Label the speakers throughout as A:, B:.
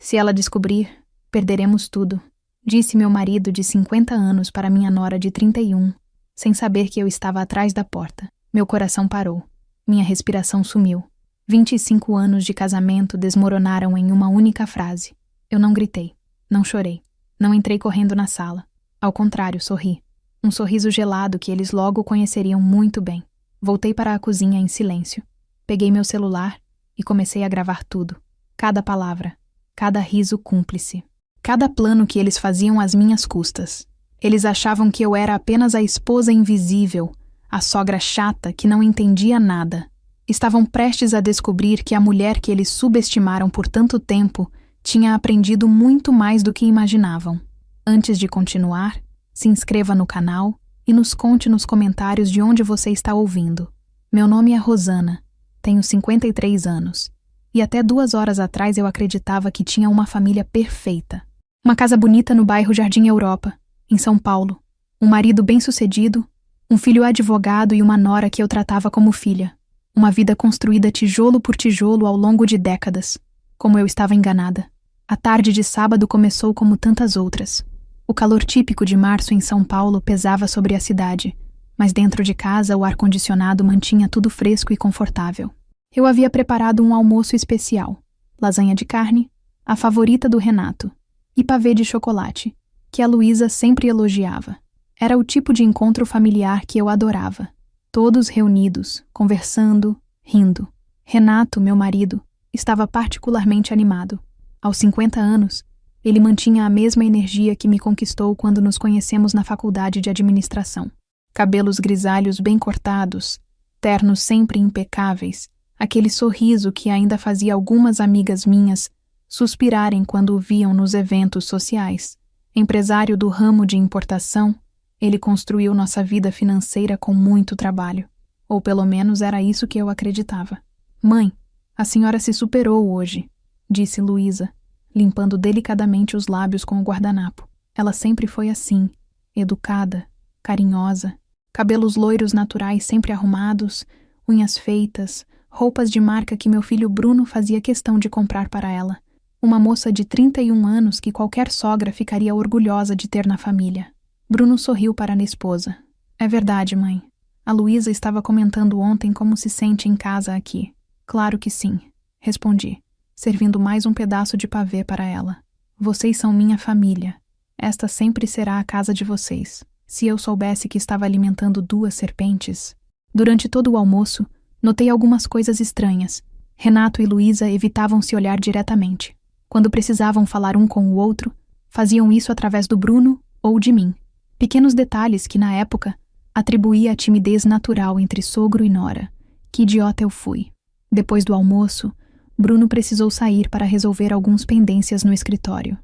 A: Se ela descobrir, perderemos tudo, disse meu marido de 50 anos para minha nora de 31, sem saber que eu estava atrás da porta. Meu coração parou. Minha respiração sumiu. 25 anos de casamento desmoronaram em uma única frase. Eu não gritei, não chorei, não entrei correndo na sala. Ao contrário, sorri. Um sorriso gelado que eles logo conheceriam muito bem. Voltei para a cozinha em silêncio. Peguei meu celular e comecei a gravar tudo. Cada palavra, cada riso cúmplice. Cada plano que eles faziam às minhas custas. Eles achavam que eu era apenas a esposa invisível, a sogra chata que não entendia nada. Estavam prestes a descobrir que a mulher que eles subestimaram por tanto tempo tinha aprendido muito mais do que imaginavam. Antes de continuar, se inscreva no canal e nos conte nos comentários de onde você está ouvindo. Meu nome é Rosana, tenho 53 anos, e até 2 horas atrás eu acreditava que tinha uma família perfeita. Uma casa bonita no bairro Jardim Europa, em São Paulo, um marido bem-sucedido, um filho advogado e uma nora que eu tratava como filha. Uma vida construída tijolo por tijolo ao longo de décadas. Como eu estava enganada. A tarde de sábado começou como tantas outras. O calor típico de março em São Paulo pesava sobre a cidade, mas dentro de casa o ar-condicionado mantinha tudo fresco e confortável. Eu havia preparado um almoço especial, lasanha de carne, a favorita do Renato, e pavê de chocolate, que a Luísa sempre elogiava. Era o tipo de encontro familiar que eu adorava. Todos reunidos, conversando, rindo. Renato, meu marido, estava particularmente animado. Aos 50 anos, ele mantinha a mesma energia que me conquistou quando nos conhecemos na faculdade de administração. Cabelos grisalhos bem cortados, ternos sempre impecáveis, aquele sorriso que ainda fazia algumas amigas minhas suspirarem quando o viam nos eventos sociais. Empresário do ramo de importação, ele construiu nossa vida financeira com muito trabalho. Ou pelo menos era isso que eu acreditava. Mãe, a senhora se superou hoje, disse Luísa, limpando delicadamente os lábios com o guardanapo. Ela sempre foi assim, educada, carinhosa, cabelos loiros naturais sempre arrumados, unhas feitas, roupas de marca que meu filho Bruno fazia questão de comprar para ela. Uma moça de 31 anos que qualquer sogra ficaria orgulhosa de ter na família. Bruno sorriu para a esposa. É verdade, mãe. A Luísa estava comentando ontem como se sente em casa aqui. Claro que sim, respondi, servindo mais um pedaço de pavê para ela. Vocês são minha família. Esta sempre será a casa de vocês. Se eu soubesse que estava alimentando 2 serpentes... Durante todo o almoço, notei algumas coisas estranhas. Renato e Luísa evitavam se olhar diretamente. Quando precisavam falar um com o outro, faziam isso através do Bruno ou de mim. Pequenos detalhes que, na época, atribuía à timidez natural entre sogro e nora. Que idiota eu fui. Depois do almoço, Bruno precisou sair para resolver algumas pendências no escritório.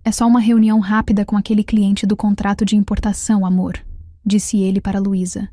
A: É só uma reunião rápida com aquele cliente do contrato de importação, amor, disse ele para Luísa.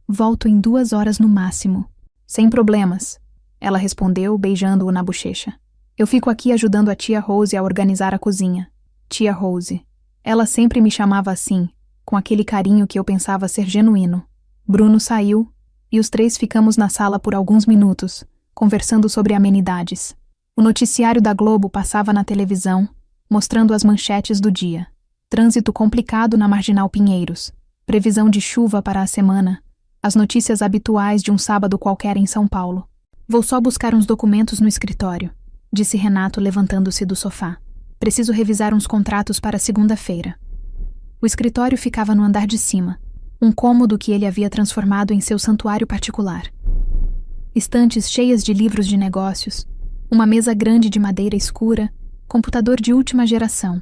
A: Volto em 2 horas no máximo. Sem problemas, ela respondeu, beijando-o na bochecha. Eu fico aqui ajudando a tia Rose a organizar a cozinha. Tia Rose. Ela sempre me chamava assim, com aquele carinho que eu pensava ser genuíno. Bruno saiu e os 3 ficamos na sala por alguns minutos, conversando sobre amenidades. O noticiário da Globo passava na televisão, mostrando as manchetes do dia. Trânsito complicado na Marginal Pinheiros. Previsão de chuva para a semana. As notícias habituais de um sábado qualquer em São Paulo. Vou só buscar uns documentos no escritório, disse Renato levantando-se do sofá. Preciso revisar uns contratos para segunda-feira. O escritório ficava no andar de cima, um cômodo que ele havia transformado em seu santuário particular. Estantes cheias de livros de negócios, uma mesa grande de madeira escura, computador de última geração.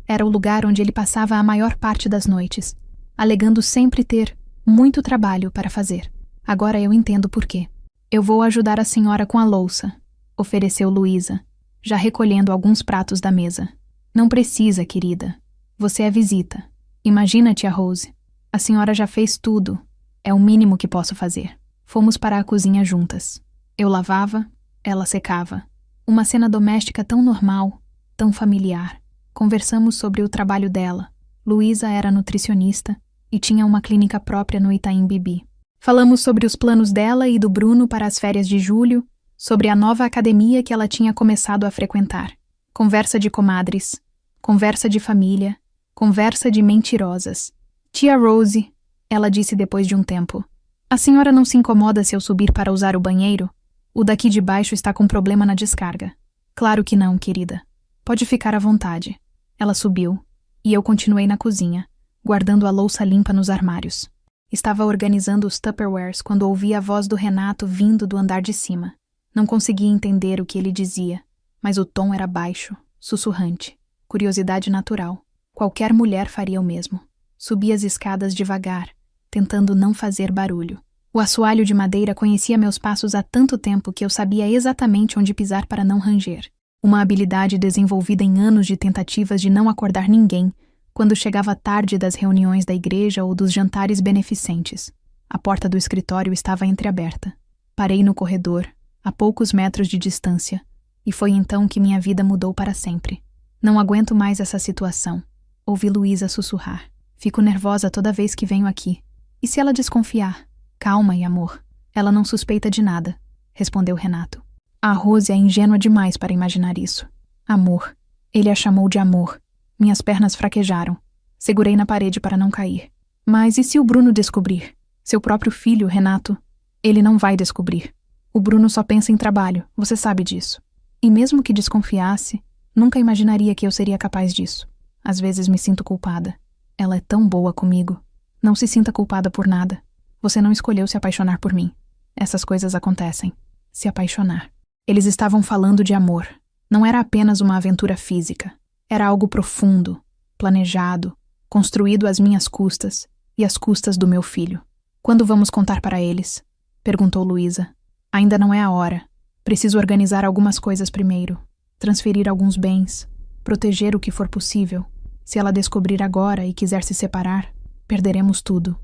A: Era o lugar onde ele passava a maior parte das noites, alegando sempre ter muito trabalho para fazer. Agora eu entendo por quê. Eu vou ajudar a senhora com a louça, ofereceu Luísa, já recolhendo alguns pratos da mesa. Não precisa, querida. Você é visita. Imagina, tia Rose. A senhora já fez tudo. É o mínimo que posso fazer. Fomos para a cozinha juntas. Eu lavava, ela secava. Uma cena doméstica tão normal, tão familiar. Conversamos sobre o trabalho dela. Luísa era nutricionista e tinha uma clínica própria no Itaim Bibi. Falamos sobre os planos dela e do Bruno para as férias de julho, sobre a nova academia que ela tinha começado a frequentar. Conversa de comadres, conversa de família, conversa de mentirosas. Tia Rose, ela disse depois de um tempo. A senhora não se incomoda se eu subir para usar o banheiro? O daqui de baixo está com problema na descarga. Claro que não, querida. Pode ficar à vontade. Ela subiu, e eu continuei na cozinha, guardando a louça limpa nos armários. Estava organizando os Tupperwares quando ouvi a voz do Renato vindo do andar de cima. Não conseguia entender o que ele dizia, mas o tom era baixo, sussurrante. Curiosidade natural. Qualquer mulher faria o mesmo. Subi as escadas devagar, tentando não fazer barulho. O assoalho de madeira conhecia meus passos há tanto tempo que eu sabia exatamente onde pisar para não ranger. Uma habilidade desenvolvida em anos de tentativas de não acordar ninguém quando chegava tarde das reuniões da igreja ou dos jantares beneficentes. A porta do escritório estava entreaberta. Parei no corredor, a poucos metros de distância, e foi então que minha vida mudou para sempre. Não aguento mais essa situação. Ouvi Luísa sussurrar. Fico nervosa toda vez que venho aqui. E se ela desconfiar? Calma e amor. Ela não suspeita de nada, respondeu Renato. A Rose é ingênua demais para imaginar isso. Amor. Ele a chamou de amor. Minhas pernas fraquejaram. Segurei na parede para não cair. Mas e se o Bruno descobrir? Seu próprio filho, Renato? Ele não vai descobrir. O Bruno só pensa em trabalho, você sabe disso. E mesmo que desconfiasse, nunca imaginaria que eu seria capaz disso. Às vezes me sinto culpada. Ela é tão boa comigo. Não se sinta culpada por nada. Você não escolheu se apaixonar por mim. Essas coisas acontecem. Se apaixonar. Eles estavam falando de amor. Não era apenas uma aventura física. Era algo profundo, planejado, construído às minhas custas e às custas do meu filho. Quando vamos contar para eles? Perguntou Luísa. Ainda não é a hora. Preciso organizar algumas coisas primeiro. Transferir alguns bens. Proteger o que for possível. Se ela descobrir agora e quiser se separar, perderemos tudo.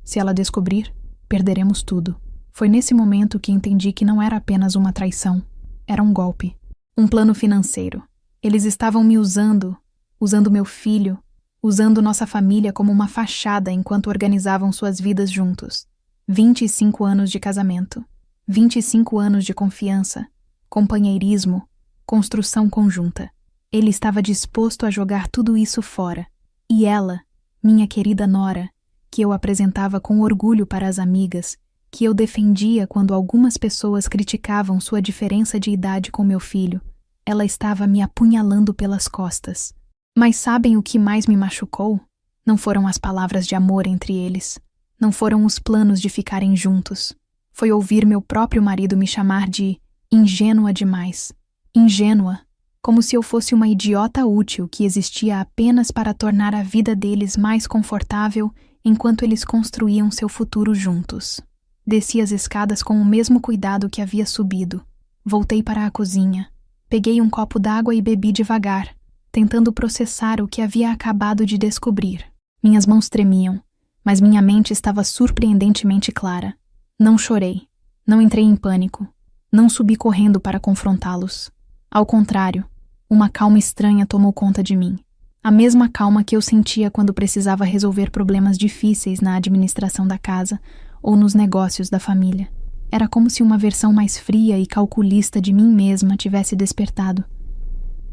A: Se ela descobrir, perderemos tudo. Foi nesse momento que entendi que não era apenas uma traição. Era um golpe. Um plano financeiro. Eles estavam me usando meu filho, usando nossa família como uma fachada enquanto organizavam suas vidas juntos. 25 anos de casamento. 25 anos de confiança, companheirismo, construção conjunta. Ele estava disposto a jogar tudo isso fora. E ela, minha querida nora, que eu apresentava com orgulho para as amigas, que eu defendia quando algumas pessoas criticavam sua diferença de idade com meu filho, ela estava me apunhalando pelas costas. Mas sabem o que mais me machucou? Não foram as palavras de amor entre eles. Não foram os planos de ficarem juntos. Foi ouvir meu próprio marido me chamar de ingênua demais. Ingênua, como se eu fosse uma idiota útil que existia apenas para tornar a vida deles mais confortável enquanto eles construíam seu futuro juntos. Desci as escadas com o mesmo cuidado que havia subido. Voltei para a cozinha. Peguei um copo d'água e bebi devagar, tentando processar o que havia acabado de descobrir. Minhas mãos tremiam, mas minha mente estava surpreendentemente clara. Não chorei, não entrei em pânico, não subi correndo para confrontá-los. Ao contrário, uma calma estranha tomou conta de mim. A mesma calma que eu sentia quando precisava resolver problemas difíceis na administração da casa ou nos negócios da família. Era como se uma versão mais fria e calculista de mim mesma tivesse despertado.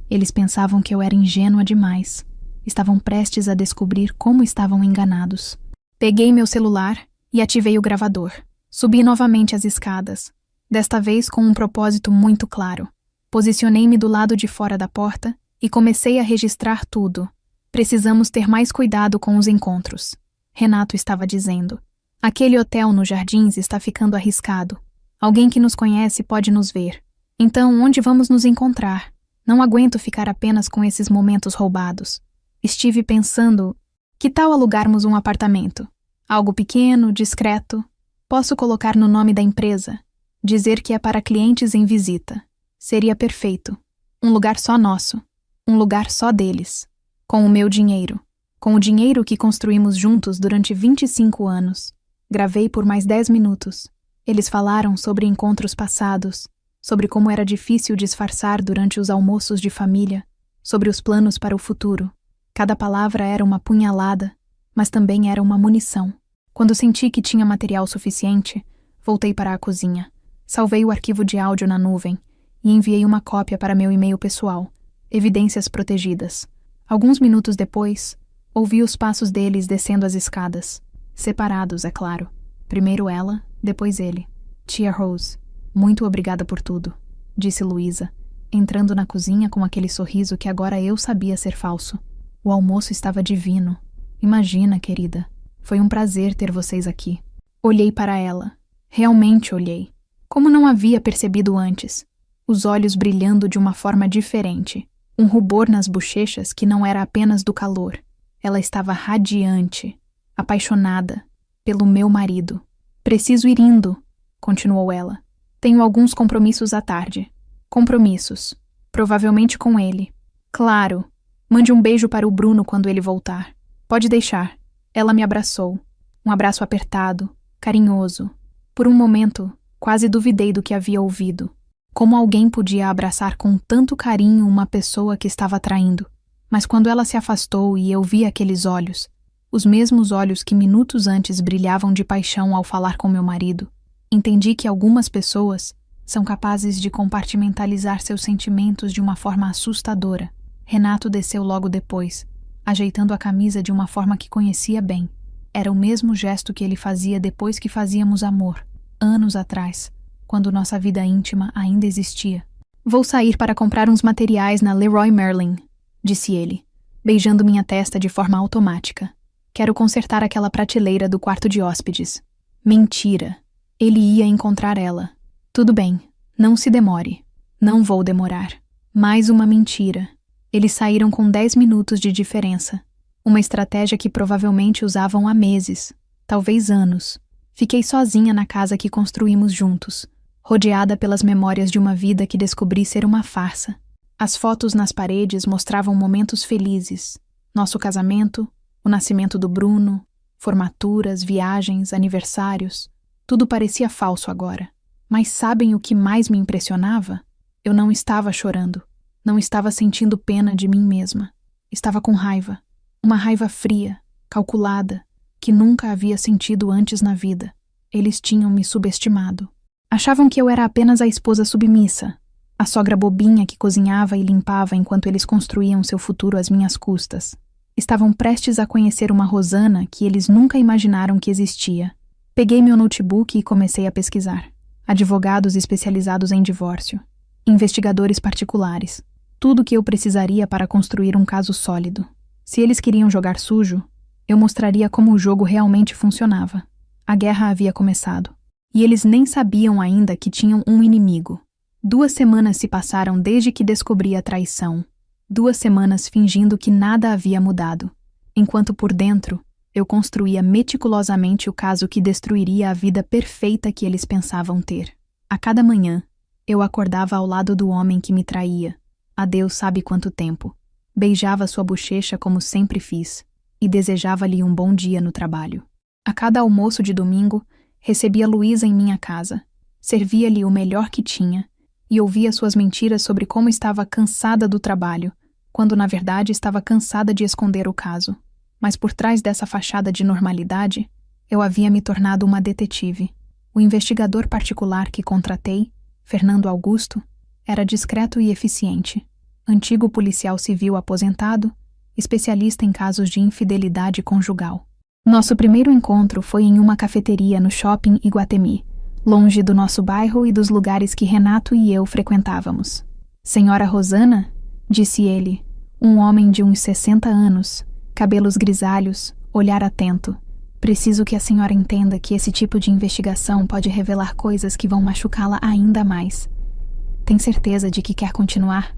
A: Eles pensavam que eu era ingênua demais. Estavam prestes a descobrir como estavam enganados. Peguei meu celular e ativei o gravador. Subi novamente as escadas, desta vez com um propósito muito claro. Posicionei-me do lado de fora da porta e comecei a registrar tudo. Precisamos ter mais cuidado com os encontros. Renato estava dizendo. Aquele hotel nos Jardins está ficando arriscado. Alguém que nos conhece pode nos ver. Então, onde vamos nos encontrar? Não aguento ficar apenas com esses momentos roubados. Estive pensando, que tal alugarmos um apartamento? Algo pequeno, discreto. Posso colocar no nome da empresa. Dizer que é para clientes em visita. Seria perfeito. Um lugar só nosso. Um lugar só deles. Com o meu dinheiro. Com o dinheiro que construímos juntos durante 25 anos. Gravei por mais 10 minutos. Eles falaram sobre encontros passados, sobre como era difícil disfarçar durante os almoços de família, sobre os planos para o futuro. Cada palavra era uma punhalada, mas também era uma munição. Quando senti que tinha material suficiente, voltei para a cozinha. Salvei o arquivo de áudio na nuvem e enviei uma cópia para meu e-mail pessoal, evidências protegidas. Alguns minutos depois, ouvi os passos deles descendo as escadas. Separados, é claro. Primeiro ela, depois ele. Tia Rose, muito obrigada por tudo, disse Luísa, entrando na cozinha com aquele sorriso que agora eu sabia ser falso. O almoço estava divino. Imagina, querida. Foi um prazer ter vocês aqui. Olhei para ela. Realmente olhei. Como não havia percebido antes. Os olhos brilhando de uma forma diferente. Um rubor nas bochechas que não era apenas do calor. Ela estava radiante, apaixonada, pelo meu marido. Preciso ir indo, continuou ela. Tenho alguns compromissos à tarde. Compromissos. Provavelmente com ele. Claro. Mande um beijo para o Bruno quando ele voltar. Pode deixar. Ela me abraçou. Um abraço apertado, carinhoso. Por um momento, quase duvidei do que havia ouvido. Como alguém podia abraçar com tanto carinho uma pessoa que estava traindo? Mas quando ela se afastou e eu vi aqueles olhos, os mesmos olhos que minutos antes brilhavam de paixão ao falar com meu marido, entendi que algumas pessoas são capazes de compartimentalizar seus sentimentos de uma forma assustadora. Renato desceu logo depois, ajeitando a camisa de uma forma que conhecia bem. Era o mesmo gesto que ele fazia depois que fazíamos amor, anos atrás, quando nossa vida íntima ainda existia. Vou sair para comprar uns materiais na Leroy Merlin, disse ele, beijando minha testa de forma automática. Quero consertar aquela prateleira do quarto de hóspedes. Mentira. Ele ia encontrar ela. Tudo bem, não se demore. Não vou demorar. Mais uma mentira. Eles saíram com 10 minutos de diferença. Uma estratégia que provavelmente usavam há meses, talvez anos. Fiquei sozinha na casa que construímos juntos, rodeada pelas memórias de uma vida que descobri ser uma farsa. As fotos nas paredes mostravam momentos felizes. Nosso casamento, o nascimento do Bruno, formaturas, viagens, aniversários. Tudo parecia falso agora. Mas sabem o que mais me impressionava? Eu não estava chorando. Não estava sentindo pena de mim mesma. Estava com raiva. Uma raiva fria, calculada, que nunca havia sentido antes na vida. Eles tinham me subestimado. Achavam que eu era apenas a esposa submissa, a sogra bobinha que cozinhava e limpava enquanto eles construíam seu futuro às minhas custas. Estavam prestes a conhecer uma Rosana que eles nunca imaginaram que existia. Peguei meu notebook e comecei a pesquisar. Advogados especializados em divórcio. Investigadores particulares. Tudo o que eu precisaria para construir um caso sólido. Se eles queriam jogar sujo, eu mostraria como o jogo realmente funcionava. A guerra havia começado. E eles nem sabiam ainda que tinham um inimigo. 2 semanas se passaram desde que descobri a traição. 2 semanas fingindo que nada havia mudado, enquanto por dentro eu construía meticulosamente o caso que destruiria a vida perfeita que eles pensavam ter. A cada manhã, eu acordava ao lado do homem que me traía, há Deus sabe quanto tempo. Beijava sua bochecha como sempre fiz, e desejava-lhe um bom dia no trabalho. A cada almoço de domingo, recebia Luísa em minha casa, servia-lhe o melhor que tinha, e ouvia suas mentiras sobre como estava cansada do trabalho, quando na verdade estava cansada de esconder o caso. Mas por trás dessa fachada de normalidade, eu havia me tornado uma detetive. O investigador particular que contratei, Fernando Augusto, era discreto e eficiente. Antigo policial civil aposentado, especialista em casos de infidelidade conjugal. Nosso primeiro encontro foi em uma cafeteria no shopping Iguatemi, longe do nosso bairro e dos lugares que Renato e eu frequentávamos. Senhora Rosana, disse ele, um homem de uns 60 anos, cabelos grisalhos, olhar atento. Preciso que a senhora entenda que esse tipo de investigação pode revelar coisas que vão machucá-la ainda mais. Tem certeza de que quer continuar?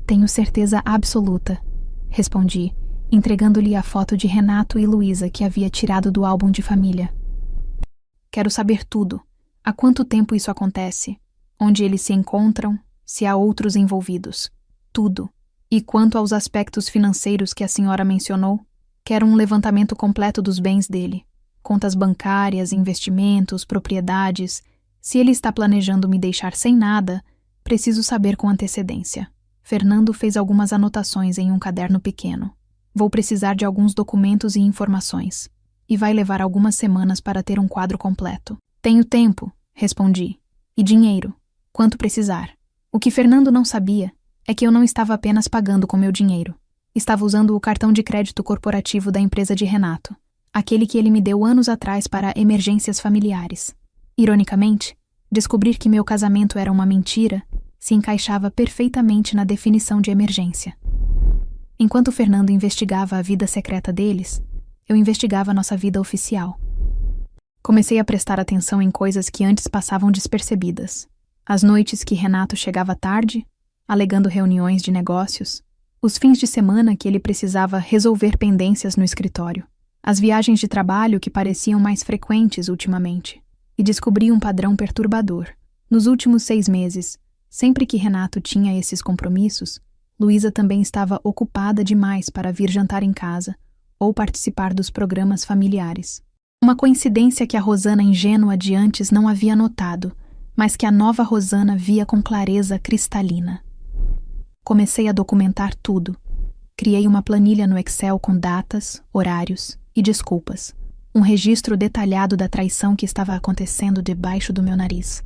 A: Tenho certeza absoluta, respondi, entregando-lhe a foto de Renato e Luísa que havia tirado do álbum de família. Quero saber tudo. Há quanto tempo isso acontece? Onde eles se encontram? Se há outros envolvidos? Tudo. E quanto aos aspectos financeiros que a senhora mencionou? Quero um levantamento completo dos bens dele. Contas bancárias, investimentos, propriedades. Se ele está planejando me deixar sem nada, preciso saber com antecedência. Fernando fez algumas anotações em um caderno pequeno. Vou precisar de alguns documentos e informações. E vai levar algumas semanas para ter um quadro completo. Tenho tempo, respondi. E dinheiro, quanto precisar. O que Fernando não sabia é que eu não estava apenas pagando com meu dinheiro. Estava usando o cartão de crédito corporativo da empresa de Renato, aquele que ele me deu anos atrás para emergências familiares. Ironicamente, descobrir que meu casamento era uma mentira se encaixava perfeitamente na definição de emergência. Enquanto Fernando investigava a vida secreta deles, eu investigava nossa vida oficial. Comecei a prestar atenção em coisas que antes passavam despercebidas. As noites que Renato chegava tarde, alegando reuniões de negócios, os fins de semana que ele precisava resolver pendências no escritório, as viagens de trabalho que pareciam mais frequentes ultimamente, e descobri um padrão perturbador. Nos últimos 6 meses, sempre que Renato tinha esses compromissos, Luísa também estava ocupada demais para vir jantar em casa ou participar dos programas familiares. Uma coincidência que a Rosana ingênua de antes não havia notado, mas que a nova Rosana via com clareza cristalina. Comecei a documentar tudo. Criei uma planilha no Excel com datas, horários e desculpas. Um registro detalhado da traição que estava acontecendo debaixo do meu nariz.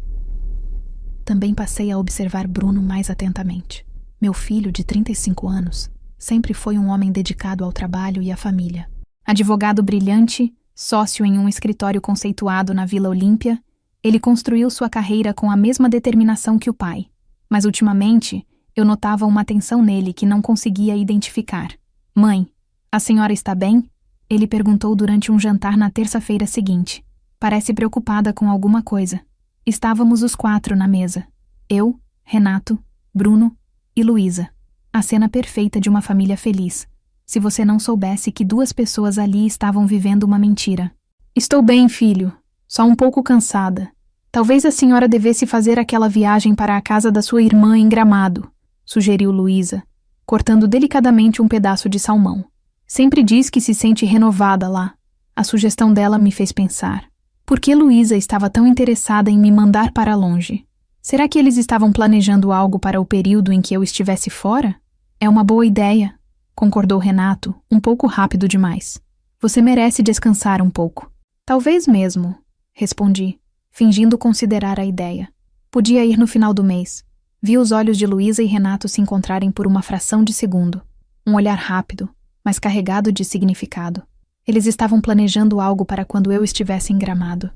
A: Também passei a observar Bruno mais atentamente. Meu filho, de 35 anos, sempre foi um homem dedicado ao trabalho e à família. Advogado brilhante, sócio em um escritório conceituado na Vila Olímpia, ele construiu sua carreira com a mesma determinação que o pai. Mas ultimamente, eu notava uma tensão nele que não conseguia identificar. "Mãe, a senhora está bem?" Ele perguntou durante um jantar na terça-feira seguinte. Parece preocupada com alguma coisa. Estávamos os 4 na mesa. Eu, Renato, Bruno e Luísa. A cena perfeita de uma família feliz. Se você não soubesse que 2 pessoas ali estavam vivendo uma mentira. "Estou bem, filho. Só um pouco cansada. Talvez a senhora devesse fazer aquela viagem para a casa da sua irmã em Gramado", sugeriu Luísa, cortando delicadamente um pedaço de salmão. "Sempre diz que se sente renovada lá." A sugestão dela me fez pensar. Por que Luísa estava tão interessada em me mandar para longe? Será que eles estavam planejando algo para o período em que eu estivesse fora? "É uma boa ideia", concordou Renato, um pouco rápido demais. "Você merece descansar um pouco." "Talvez mesmo", respondi, fingindo considerar a ideia. Podia ir no final do mês. Vi os olhos de Luísa e Renato se encontrarem por uma fração de segundo. Um olhar rápido, mas carregado de significado. Eles estavam planejando algo para quando eu estivesse em Gramado.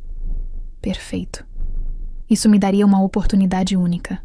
A: Perfeito. Isso me daria uma oportunidade única.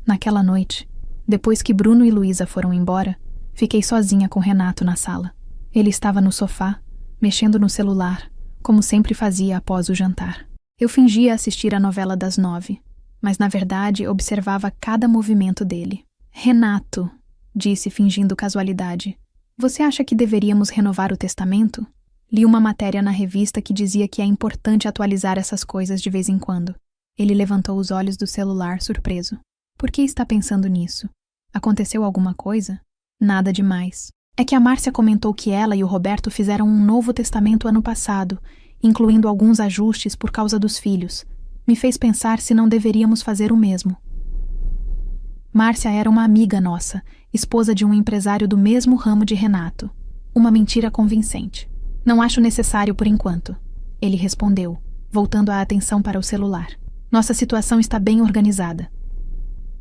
A: Naquela noite, depois que Bruno e Luísa foram embora, fiquei sozinha com Renato na sala. Ele estava no sofá, mexendo no celular, como sempre fazia após o jantar. Eu fingia assistir a novela das 9, mas na verdade observava cada movimento dele. "Renato", disse fingindo casualidade, "você acha que deveríamos renovar o testamento?" Li uma matéria na revista que dizia que é importante atualizar essas coisas de vez em quando. Ele levantou os olhos do celular, surpreso. "Por que está pensando nisso? Aconteceu alguma coisa?" "Nada demais. É que a Márcia comentou que ela e o Roberto fizeram um novo testamento ano passado, incluindo alguns ajustes por causa dos filhos. Me fez pensar se não deveríamos fazer o mesmo." Márcia era uma amiga nossa, esposa de um empresário do mesmo ramo de Renato. Uma mentira convincente. "Não acho necessário por enquanto", ele respondeu, voltando a atenção para o celular. "Nossa situação está bem organizada."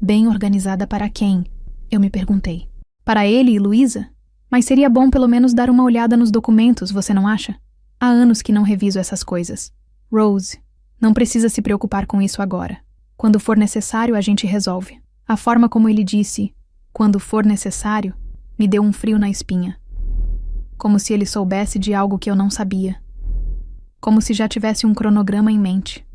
A: "Bem organizada para quem?" eu me perguntei. "Para ele e Luísa? Mas seria bom pelo menos dar uma olhada nos documentos, você não acha? Há anos que não reviso essas coisas. Rose, não precisa se preocupar com isso agora. Quando for necessário, a gente resolve." A forma como ele disse, "quando for necessário", me deu um frio na espinha. Como se ele soubesse de algo que eu não sabia. Como se já tivesse um cronograma em mente.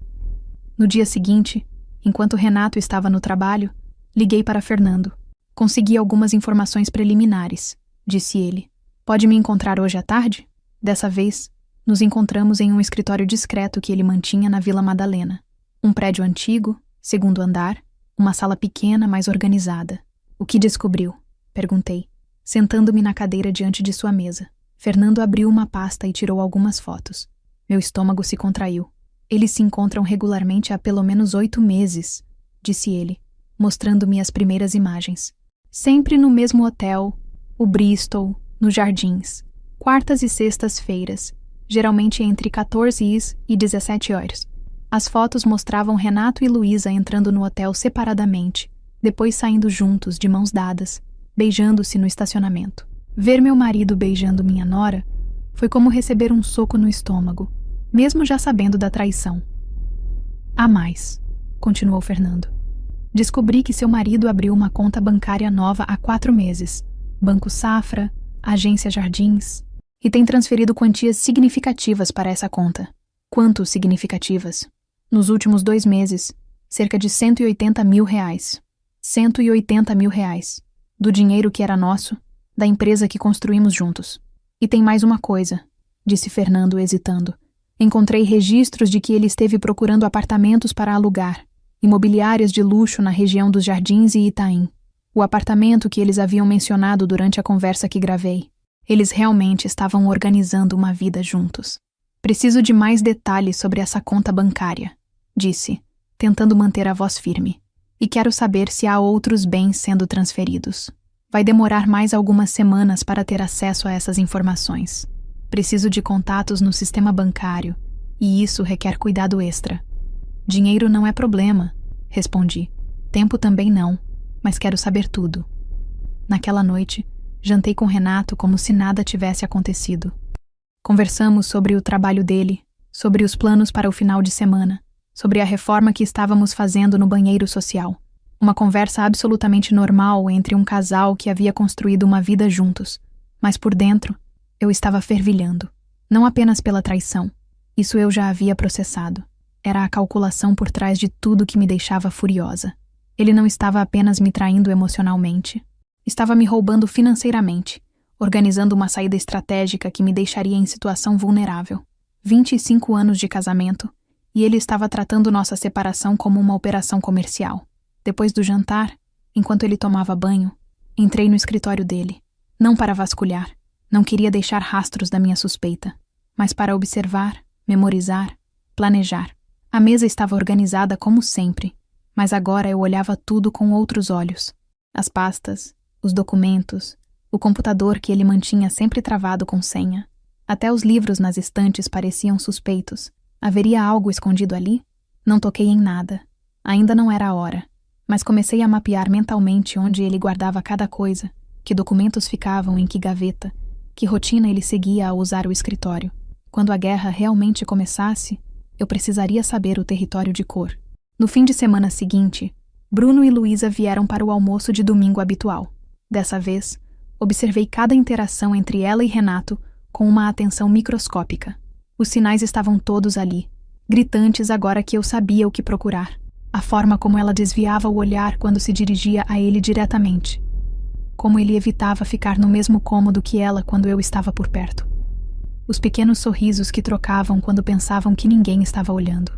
A: No dia seguinte, enquanto Renato estava no trabalho, liguei para Fernando. "Consegui algumas informações preliminares", disse ele. "Pode me encontrar hoje à tarde?" Dessa vez, nos encontramos em um escritório discreto que ele mantinha na Vila Madalena. Um prédio antigo, 2º andar, uma sala pequena, mas organizada. "O que descobriu?" perguntei, sentando-me na cadeira diante de sua mesa. Fernando abriu uma pasta e tirou algumas fotos. Meu estômago se contraiu. "Eles se encontram regularmente há pelo menos 8 meses", disse ele, mostrando-me as primeiras imagens. "Sempre no mesmo hotel, o Bristol, nos Jardins. Quartas e sextas-feiras, geralmente entre 14 e 17 horas. As fotos mostravam Renato e Luísa entrando no hotel separadamente, depois saindo juntos, de mãos dadas, beijando-se no estacionamento. Ver meu marido beijando minha nora foi como receber um soco no estômago, mesmo já sabendo da traição. Há mais, continuou Fernando. Descobri que seu marido abriu uma conta bancária nova há 4 meses, Banco Safra, Agência Jardins, e tem transferido quantias significativas para essa conta. Quanto significativas? Nos últimos 2 meses, cerca de R$180 mil. R$180 mil. Do dinheiro que era nosso, da empresa que construímos juntos. E tem mais uma coisa, disse Fernando hesitando. Encontrei registros de que ele esteve procurando apartamentos para alugar, imobiliárias de luxo na região dos Jardins e Itaim. O apartamento que eles haviam mencionado durante a conversa que gravei. Eles realmente estavam organizando uma vida juntos. Preciso de mais detalhes sobre essa conta bancária, disse, tentando manter a voz firme. E quero saber se há outros bens sendo transferidos. Vai demorar mais algumas semanas para ter acesso a essas informações. Preciso de contatos no sistema bancário, e isso requer cuidado extra. Dinheiro não é problema, respondi. Tempo também não, mas quero saber tudo. Naquela noite, jantei com Renato como se nada tivesse acontecido. Conversamos sobre o trabalho dele, sobre os planos para o final de semana, sobre a reforma que estávamos fazendo no banheiro social. Uma conversa absolutamente normal entre um casal que havia construído uma vida juntos, mas por dentro, eu estava fervilhando. Não apenas pela traição. Isso eu já havia processado. Era a calculação por trás de tudo que me deixava furiosa. Ele não estava apenas me traindo emocionalmente. Estava me roubando financeiramente, organizando uma saída estratégica que me deixaria em situação vulnerável. 25 anos de casamento, e ele estava tratando nossa separação como uma operação comercial. Depois do jantar, enquanto ele tomava banho, entrei no escritório dele. Não para vasculhar, não queria deixar rastros da minha suspeita, mas para observar, memorizar, planejar. A mesa estava organizada como sempre, mas agora eu olhava tudo com outros olhos. As pastas, os documentos, o computador que ele mantinha sempre travado com senha. Até os livros nas estantes pareciam suspeitos. Haveria algo escondido ali? Não toquei em nada. Ainda não era a hora. Mas comecei a mapear mentalmente onde ele guardava cada coisa, que documentos ficavam em que gaveta, que rotina ele seguia ao usar o escritório. Quando a guerra realmente começasse, eu precisaria saber o território de cor. No fim de semana seguinte, Bruno e Luísa vieram para o almoço de domingo habitual. Dessa vez, observei cada interação entre ela e Renato com uma atenção microscópica. Os sinais estavam todos ali, gritantes agora que eu sabia o que procurar. A forma como ela desviava o olhar quando se dirigia a ele diretamente. Como ele evitava ficar no mesmo cômodo que ela quando eu estava por perto. Os pequenos sorrisos que trocavam quando pensavam que ninguém estava olhando.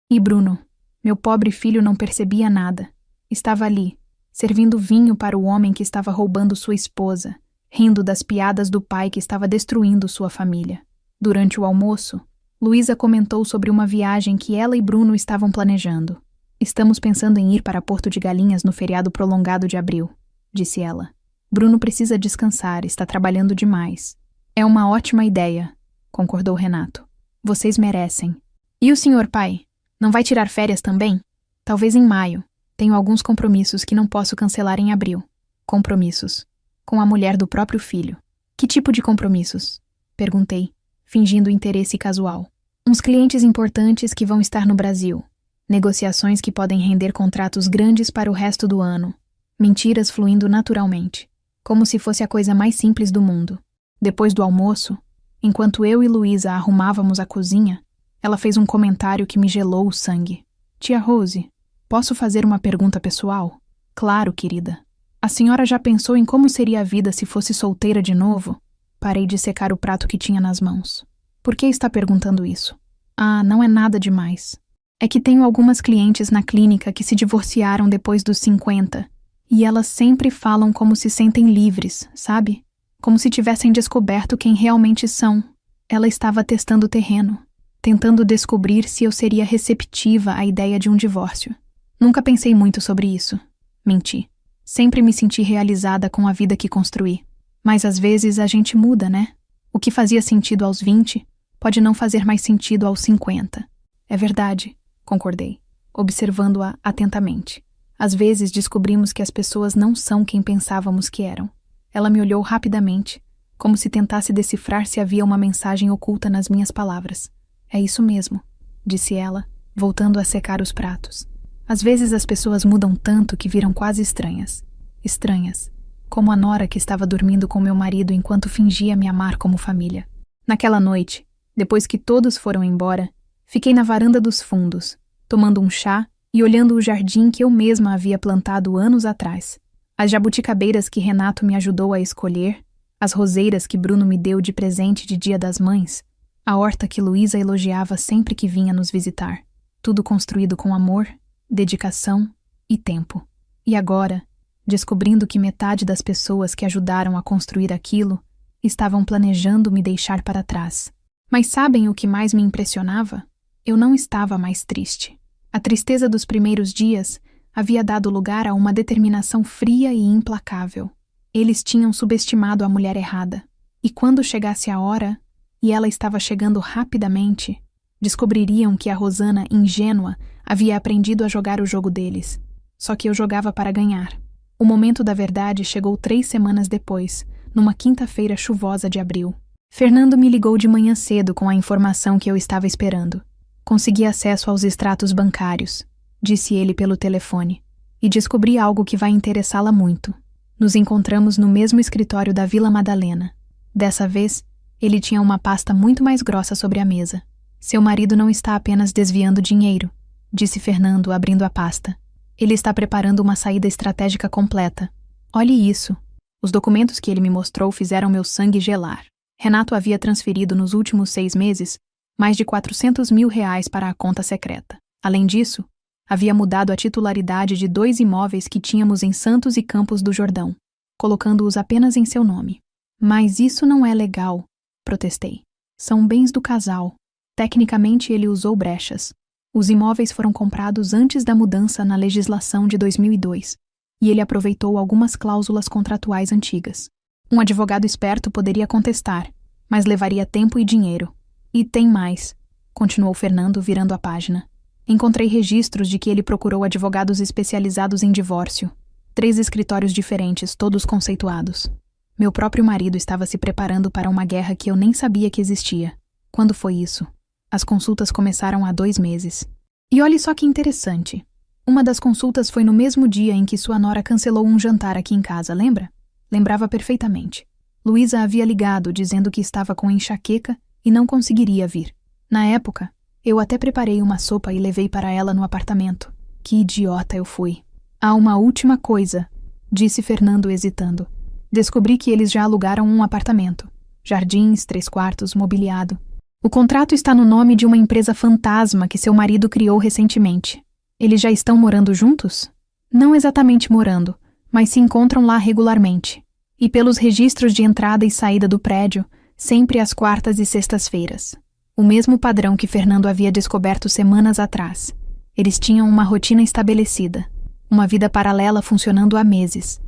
A: E Bruno, meu pobre filho, não percebia nada. Estava ali, servindo vinho para o homem que estava roubando sua esposa, rindo das piadas do pai que estava destruindo sua família. Durante o almoço, Luísa comentou sobre uma viagem que ela e Bruno estavam planejando. Estamos pensando em ir para Porto de Galinhas no feriado prolongado de abril, disse ela. Bruno precisa descansar, está trabalhando demais. É uma ótima ideia, concordou Renato. Vocês merecem. E o senhor pai? Não vai tirar férias também? Talvez em maio. Tenho alguns compromissos que não posso cancelar em abril. Compromissos. Com a mulher do próprio filho. Que tipo de compromissos? Perguntei, fingindo interesse casual. Uns clientes importantes que vão estar no Brasil. Negociações que podem render contratos grandes para o resto do ano. Mentiras fluindo naturalmente. Como se fosse a coisa mais simples do mundo. Depois do almoço, enquanto eu e Luísa arrumávamos a cozinha, ela fez um comentário que me gelou o sangue. Tia Rose, posso fazer uma pergunta pessoal? Claro, querida. A senhora já pensou em como seria a vida se fosse solteira de novo? Parei de secar o prato que tinha nas mãos. Por que está perguntando isso? Ah, não é nada demais. É que tenho algumas clientes na clínica que se divorciaram depois dos 50, e elas sempre falam como se sentem livres, sabe? Como se tivessem descoberto quem realmente são. Ela estava testando o terreno, tentando descobrir se eu seria receptiva à ideia de um divórcio. Nunca pensei muito sobre isso. Menti. Sempre me senti realizada com a vida que construí. Mas às vezes a gente muda, né? O que fazia sentido aos 20 pode não fazer mais sentido aos 50. É verdade, concordei, observando-a atentamente. Às vezes descobrimos que as pessoas não são quem pensávamos que eram. Ela me olhou rapidamente, como se tentasse decifrar se havia uma mensagem oculta nas minhas palavras. É isso mesmo, disse ela, voltando a secar os pratos. Às vezes as pessoas mudam tanto que viram quase estranhas. Estranhas, como a nora que estava dormindo com meu marido enquanto fingia me amar como família. Naquela noite, depois que todos foram embora, fiquei na varanda dos fundos, tomando um chá e olhando o jardim que eu mesma havia plantado anos atrás. As jabuticabeiras que Renato me ajudou a escolher, as roseiras que Bruno me deu de presente de Dia das Mães, a horta que Luísa elogiava sempre que vinha nos visitar. Tudo construído com amor, dedicação e tempo. E agora, descobrindo que metade das pessoas que ajudaram a construir aquilo estavam planejando me deixar para trás. Mas sabem o que mais me impressionava? Eu não estava mais triste. A tristeza dos primeiros dias havia dado lugar a uma determinação fria e implacável. Eles tinham subestimado a mulher errada. E quando chegasse a hora, e ela estava chegando rapidamente, descobririam que a Rosana, ingênua, havia aprendido a jogar o jogo deles. Só que eu jogava para ganhar. O momento da verdade chegou 3 semanas depois, numa quinta-feira chuvosa de abril. Fernando me ligou de manhã cedo com a informação que eu estava esperando. Consegui acesso aos extratos bancários, disse ele pelo telefone, e descobri algo que vai interessá-la muito. Nos encontramos no mesmo escritório da Vila Madalena. Dessa vez, ele tinha uma pasta muito mais grossa sobre a mesa. Seu marido não está apenas desviando dinheiro, disse Fernando, abrindo a pasta. Ele está preparando uma saída estratégica completa. Olhe isso. Os documentos que ele me mostrou fizeram meu sangue gelar. Renato havia transferido nos últimos 6 meses mais de R$400 mil para a conta secreta. Além disso, havia mudado a titularidade de 2 imóveis que tínhamos em Santos e Campos do Jordão, colocando-os apenas em seu nome. Mas isso não é legal, protestei. São bens do casal. Tecnicamente ele usou brechas. Os imóveis foram comprados antes da mudança na legislação de 2002. E ele aproveitou algumas cláusulas contratuais antigas. Um advogado esperto poderia contestar, mas levaria tempo e dinheiro. E tem mais, continuou Fernando, virando a página. Encontrei registros de que ele procurou advogados especializados em divórcio. 3 escritórios diferentes, todos conceituados. Meu próprio marido estava se preparando para uma guerra que eu nem sabia que existia. Quando foi isso? As consultas começaram há 2 meses. E olhe só que interessante. Uma das consultas foi no mesmo dia em que sua nora cancelou um jantar aqui em casa, lembra? Lembrava perfeitamente. Luísa havia ligado dizendo que estava com enxaqueca e não conseguiria vir. Na época, eu até preparei uma sopa e levei para ela no apartamento. Que idiota eu fui. Há uma última coisa, disse Fernando hesitando. Descobri que eles já alugaram um apartamento. Jardins, 3 quartos, mobiliado. O contrato está no nome de uma empresa fantasma que seu marido criou recentemente. Eles já estão morando juntos? Não exatamente morando, mas se encontram lá regularmente. E pelos registros de entrada e saída do prédio, sempre às quartas e sextas-feiras. O mesmo padrão que Fernando havia descoberto semanas atrás. Eles tinham uma rotina estabelecida, uma vida paralela funcionando há meses.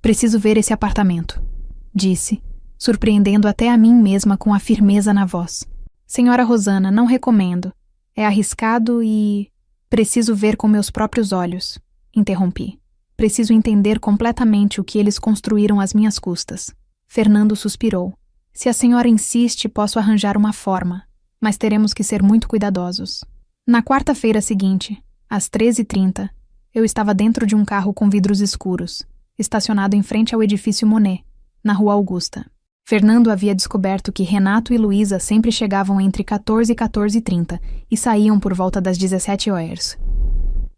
A: Preciso ver esse apartamento, disse, surpreendendo até a mim mesma com a firmeza na voz. Senhora Rosana, não recomendo. É arriscado e... Preciso ver com meus próprios olhos, interrompi. Preciso entender completamente o que eles construíram às minhas custas. Fernando suspirou. Se a senhora insiste, posso arranjar uma forma, mas teremos que ser muito cuidadosos. Na quarta-feira seguinte, às 13h30, eu estava dentro de um carro com vidros escuros, estacionado em frente ao edifício Monet, na Rua Augusta. Fernando havia descoberto que Renato e Luísa sempre chegavam entre 14 e 14h30 e saíam por volta das 17h.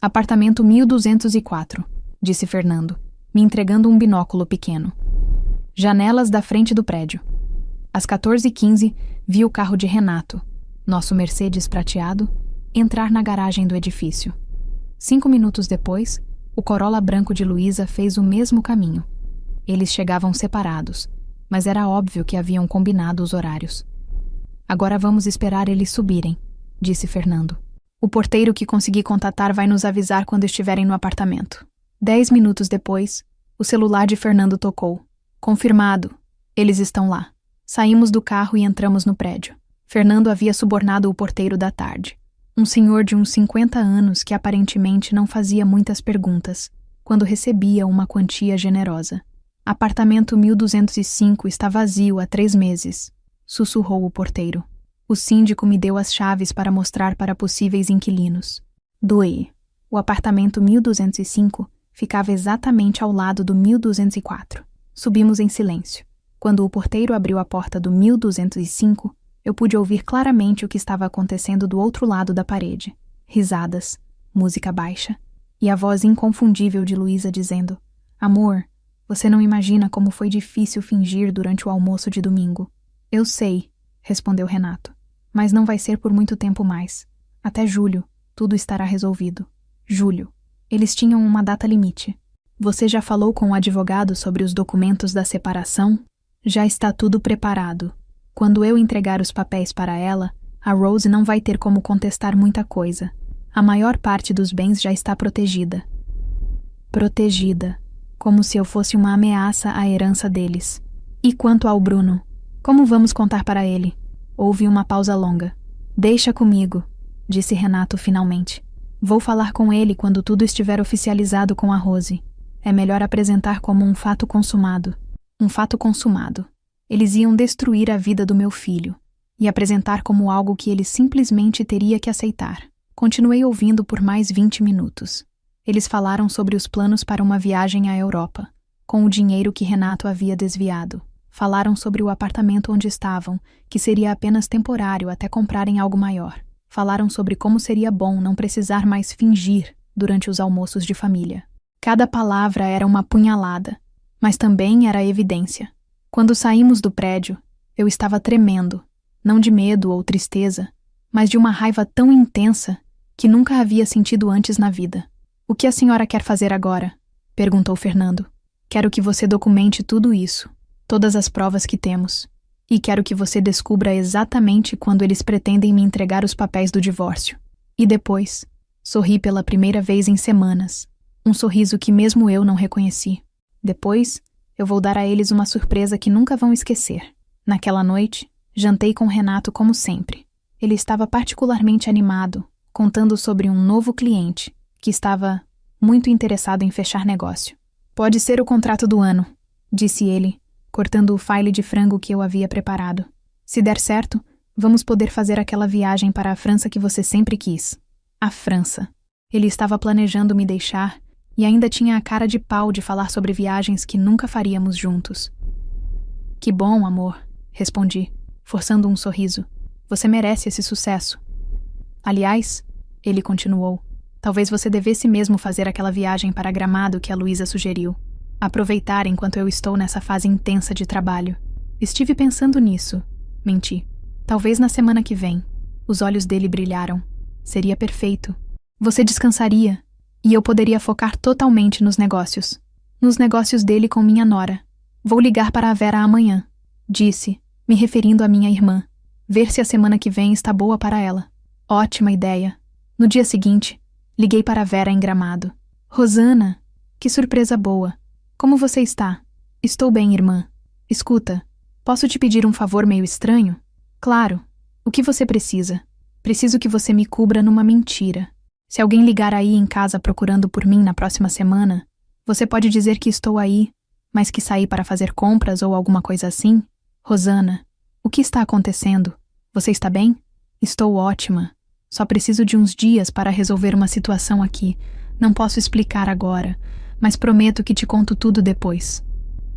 A: Apartamento 1204, disse Fernando, me entregando um binóculo pequeno. Janelas da frente do prédio. Às 14h15, vi o carro de Renato, nosso Mercedes prateado, entrar na garagem do edifício. 5 minutos depois, o Corolla branco de Luísa fez o mesmo caminho. Eles chegavam separados, mas era óbvio que haviam combinado os horários. Agora vamos esperar eles subirem, disse Fernando. O porteiro que consegui contatar vai nos avisar quando estiverem no apartamento. 10 minutos depois, o celular de Fernando tocou. Confirmado. Eles estão lá. Saímos do carro e entramos no prédio. Fernando havia subornado o porteiro da tarde. Um senhor de uns 50 anos que aparentemente não fazia muitas perguntas, quando recebia uma quantia generosa. Apartamento 1205 está vazio há 3 meses, sussurrou o porteiro. O síndico me deu as chaves para mostrar para possíveis inquilinos. Doe. O apartamento 1205 ficava exatamente ao lado do 1204. Subimos em silêncio. Quando o porteiro abriu a porta do 1205, eu pude ouvir claramente o que estava acontecendo do outro lado da parede. Risadas, música baixa, e a voz inconfundível de Luísa dizendo: Amor, você não imagina como foi difícil fingir durante o almoço de domingo. Eu sei, respondeu Renato, mas não vai ser por muito tempo mais. Até julho, tudo estará resolvido. Julho. Eles tinham uma data limite. Você já falou com o advogado sobre os documentos da separação? Já está tudo preparado. Quando eu entregar os papéis para ela, a Rose não vai ter como contestar muita coisa. A maior parte dos bens já está protegida. Protegida. Como se eu fosse uma ameaça à herança deles. E quanto ao Bruno? Como vamos contar para ele? Houve uma pausa longa. Deixa comigo, disse Renato finalmente. Vou falar com ele quando tudo estiver oficializado com a Rose. É melhor apresentar como um fato consumado. Um fato consumado. Eles iam destruir a vida do meu filho e apresentar como algo que ele simplesmente teria que aceitar. Continuei ouvindo por mais 20 minutos. Eles falaram sobre os planos para uma viagem à Europa, com o dinheiro que Renato havia desviado. Falaram sobre o apartamento onde estavam, que seria apenas temporário até comprarem algo maior. Falaram sobre como seria bom não precisar mais fingir durante os almoços de família. Cada palavra era uma punhalada, mas também era evidência. Quando saímos do prédio, eu estava tremendo, não de medo ou tristeza, mas de uma raiva tão intensa que nunca havia sentido antes na vida. O que a senhora quer fazer agora? Perguntou Fernando. Quero que você documente tudo isso, todas as provas que temos, e quero que você descubra exatamente quando eles pretendem me entregar os papéis do divórcio. E depois, sorri pela primeira vez em semanas, um sorriso que mesmo eu não reconheci. Depois, eu vou dar a eles uma surpresa que nunca vão esquecer. Naquela noite, jantei com Renato como sempre. Ele estava particularmente animado, contando sobre um novo cliente, que estava muito interessado em fechar negócio. Pode ser o contrato do ano, disse ele, cortando o file de frango que eu havia preparado. Se der certo, vamos poder fazer aquela viagem para a França que você sempre quis. A França. Ele estava planejando me deixar e ainda tinha a cara de pau de falar sobre viagens que nunca faríamos juntos. Que bom, amor, respondi, forçando um sorriso. Você merece esse sucesso. Aliás, ele continuou, talvez você devesse mesmo fazer aquela viagem para Gramado que a Luísa sugeriu. Aproveitar enquanto eu estou nessa fase intensa de trabalho. Estive pensando nisso. Menti. Talvez na semana que vem. Os olhos dele brilharam. Seria perfeito. Você descansaria. E eu poderia focar totalmente nos negócios. Nos negócios dele com minha nora. Vou ligar para a Vera amanhã, disse, me referindo à minha irmã. Ver se a semana que vem está boa para ela. Ótima ideia. No dia seguinte, liguei para a Vera em Gramado. Rosana, que surpresa boa. Como você está? Estou bem, irmã. Escuta, posso te pedir um favor meio estranho? Claro. O que você precisa? Preciso que você me cubra numa mentira. Se alguém ligar aí em casa procurando por mim na próxima semana, você pode dizer que estou aí, mas que saí para fazer compras ou alguma coisa assim? Rosana, o que está acontecendo? Você está bem? Estou ótima. Só preciso de uns dias para resolver uma situação aqui. Não posso explicar agora, mas prometo que te conto tudo depois.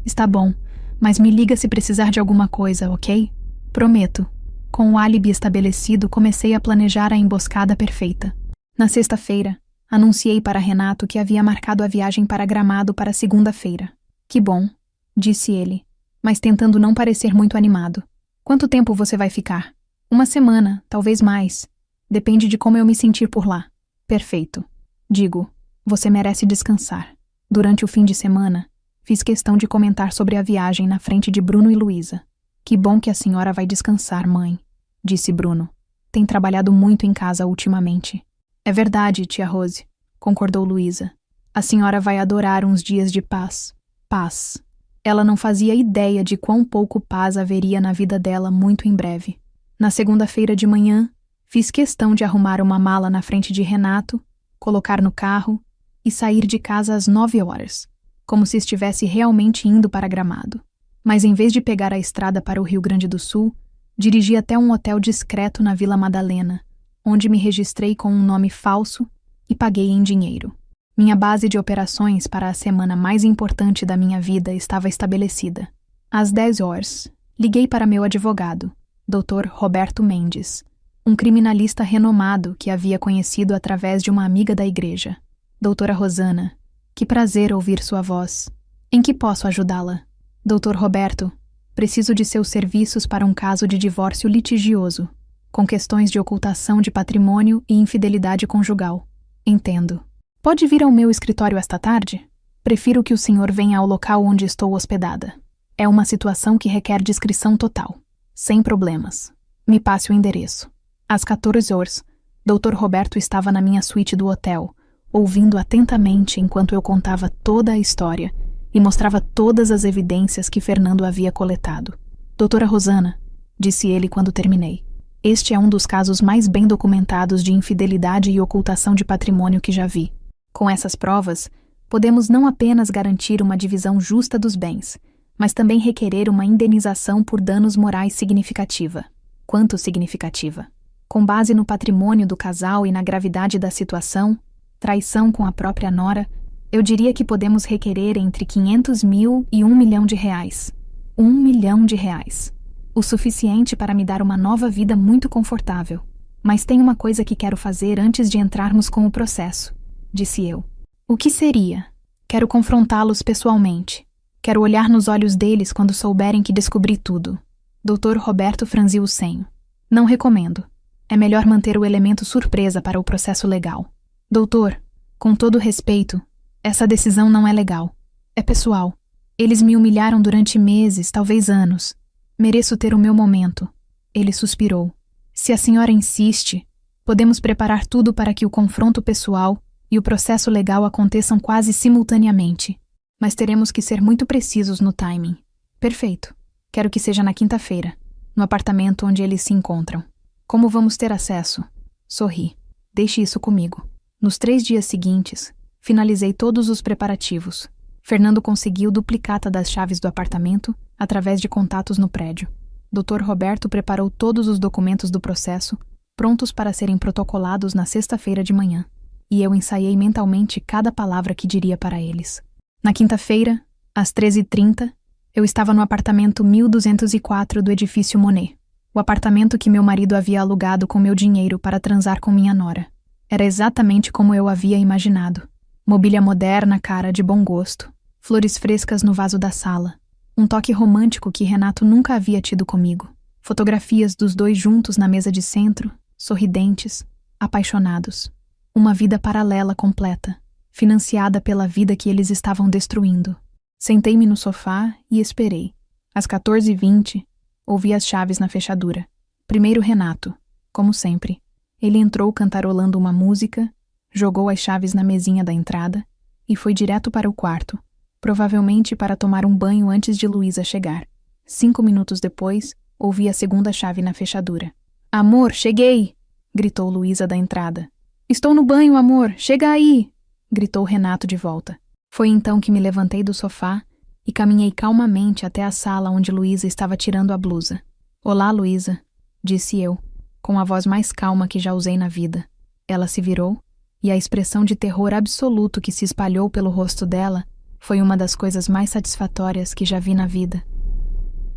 A: Está bom, mas me liga se precisar de alguma coisa, ok? Prometo. Com o álibi estabelecido, comecei a planejar a emboscada perfeita. Na sexta-feira, anunciei para Renato que havia marcado a viagem para Gramado para segunda-feira. Que bom, disse ele, mas tentando não parecer muito animado. Quanto tempo você vai ficar? Uma semana, talvez mais. Depende de como eu me sentir por lá. Perfeito. Digo, você merece descansar. Durante o fim de semana, fiz questão de comentar sobre a viagem na frente de Bruno e Luísa. Que bom que a senhora vai descansar, mãe, disse Bruno. Tem trabalhado muito em casa ultimamente. É verdade, tia Rose, concordou Luísa. A senhora vai adorar uns dias de paz. Paz. Ela não fazia ideia de quão pouco paz haveria na vida dela muito em breve. Na segunda-feira de manhã, Fiz questão de arrumar uma mala na frente de Renato, colocar no carro e sair de casa às 9 horas, como se estivesse realmente indo para Gramado. Mas em vez de pegar a estrada para o Rio Grande do Sul, dirigi até um hotel discreto na Vila Madalena, onde me registrei com um nome falso e paguei em dinheiro. Minha base de operações para a semana mais importante da minha vida estava estabelecida. Às 10 horas, liguei para meu advogado, Dr. Roberto Mendes, um criminalista renomado que havia conhecido através de uma amiga da igreja. Doutora Rosana, que prazer ouvir sua voz. Em que posso ajudá-la? Dr. Roberto, preciso de seus serviços para um caso de divórcio litigioso, com questões de ocultação de patrimônio e infidelidade conjugal. Entendo. Pode vir ao meu escritório esta tarde? Prefiro que o senhor venha ao local onde estou hospedada. É uma situação que requer discrição total. Sem problemas. Me passe o endereço. Às 14 horas, Dr. Roberto estava na minha suíte do hotel, ouvindo atentamente enquanto eu contava toda a história e mostrava todas as evidências que Fernando havia coletado. Doutora Rosana, disse ele quando terminei, este é um dos casos mais bem documentados de infidelidade e ocultação de patrimônio que já vi. Com essas provas, podemos não apenas garantir uma divisão justa dos bens, mas também requerer uma indenização por danos morais significativa. Quanto significativa? Com base no patrimônio do casal e na gravidade da situação, traição com a própria nora, eu diria que podemos requerer entre 500 mil e 1 milhão de reais. 1 milhão de reais. O suficiente para me dar uma nova vida muito confortável. Mas tem uma coisa que quero fazer antes de entrarmos com o processo, disse eu. O que seria? Quero confrontá-los pessoalmente. Quero olhar nos olhos deles quando souberem que descobri tudo. Dr. Roberto franziu o senho. Não recomendo. É melhor manter o elemento surpresa para o processo legal. Doutor, com todo respeito, essa decisão não é legal. É pessoal. Eles me humilharam durante meses, talvez anos. Mereço ter o meu momento. Ele suspirou. Se a senhora insiste, podemos preparar tudo para que o confronto pessoal e o processo legal aconteçam quase simultaneamente. Mas teremos que ser muito precisos no timing. Perfeito. Quero que seja na quinta-feira, no apartamento onde eles se encontram. Como vamos ter acesso? Sorri. Deixe isso comigo. Nos 3 dias seguintes, finalizei todos os preparativos. Fernando conseguiu duplicata das chaves do apartamento através de contatos no prédio. Dr. Roberto preparou todos os documentos do processo, prontos para serem protocolados na sexta-feira de manhã. E eu ensaiei mentalmente cada palavra que diria para eles. Na quinta-feira, às 13h30, eu estava no apartamento 1204 do edifício Monet. O apartamento que meu marido havia alugado com meu dinheiro para transar com minha nora. Era exatamente como eu havia imaginado. Mobília moderna, cara, de bom gosto. Flores frescas no vaso da sala. Um toque romântico que Renato nunca havia tido comigo. Fotografias dos dois juntos na mesa de centro, sorridentes, apaixonados. Uma vida paralela completa, financiada pela vida que eles estavam destruindo. Sentei-me no sofá e esperei. Às 14h20, ouvi as chaves na fechadura. Primeiro Renato, como sempre. Ele entrou cantarolando uma música, jogou as chaves na mesinha da entrada e foi direto para o quarto, provavelmente para tomar um banho antes de Luísa chegar. 5 minutos depois, ouvi a segunda chave na fechadura. Amor, cheguei! Gritou Luísa da entrada. Estou no banho, amor, chega aí! Gritou Renato de volta. Foi então que me levantei do sofá e caminhei calmamente até a sala onde Luísa estava tirando a blusa. Olá, Luísa, disse eu, com a voz mais calma que já usei na vida. Ela se virou e a expressão de terror absoluto que se espalhou pelo rosto dela foi uma das coisas mais satisfatórias que já vi na vida.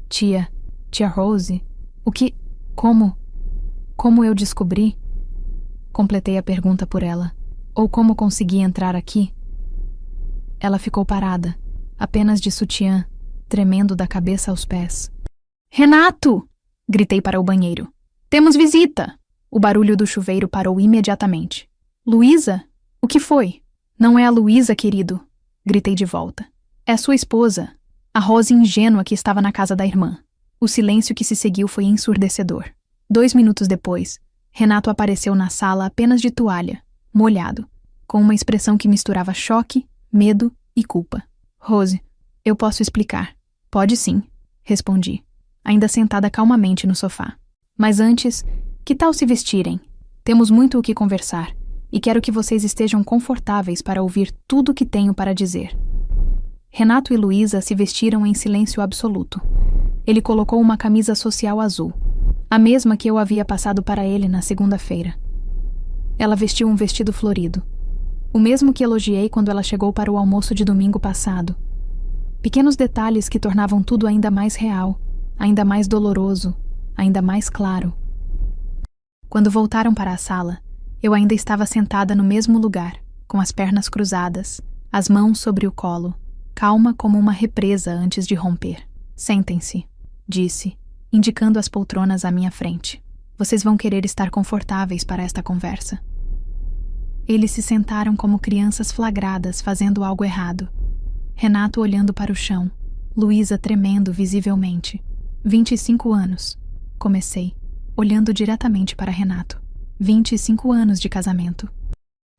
A: Tia Rose, o que... Como eu descobri? Completei a pergunta por ela. Ou como consegui entrar aqui? Ela ficou parada, apenas de sutiã, tremendo da cabeça aos pés. Renato! Gritei para o banheiro. Temos visita! O barulho do chuveiro parou imediatamente. Luísa? O que foi? Não é a Luísa, querido. Gritei de volta. É a sua esposa, a Rose ingênua que estava na casa da irmã. O silêncio que se seguiu foi ensurdecedor. 2 minutos depois, Renato apareceu na sala apenas de toalha, molhado, com uma expressão que misturava choque, medo e culpa. Rose, eu posso explicar. Pode sim, respondi, ainda sentada calmamente no sofá. Mas antes, Que tal se vestirem? Temos muito o que conversar, e quero que vocês estejam confortáveis para ouvir tudo o que tenho para dizer. Renato e Luísa se vestiram em silêncio absoluto. Ele colocou uma camisa social azul, a mesma que eu havia passado para ele na segunda-feira. Ela vestiu um vestido florido, o mesmo que elogiei quando ela chegou para o almoço de domingo passado. Pequenos detalhes que tornavam tudo ainda mais real, ainda mais doloroso, ainda mais claro. Quando voltaram para a sala, eu ainda estava sentada no mesmo lugar, com as pernas cruzadas, as mãos sobre o colo, calma como uma represa antes de romper. Sentem-se, disse, indicando as poltronas à minha frente. Vocês vão querer estar confortáveis para esta conversa. Eles se sentaram como crianças flagradas fazendo algo errado. Renato olhando para o chão, Luísa tremendo visivelmente. 25 anos, comecei, olhando diretamente para Renato. 25 anos de casamento.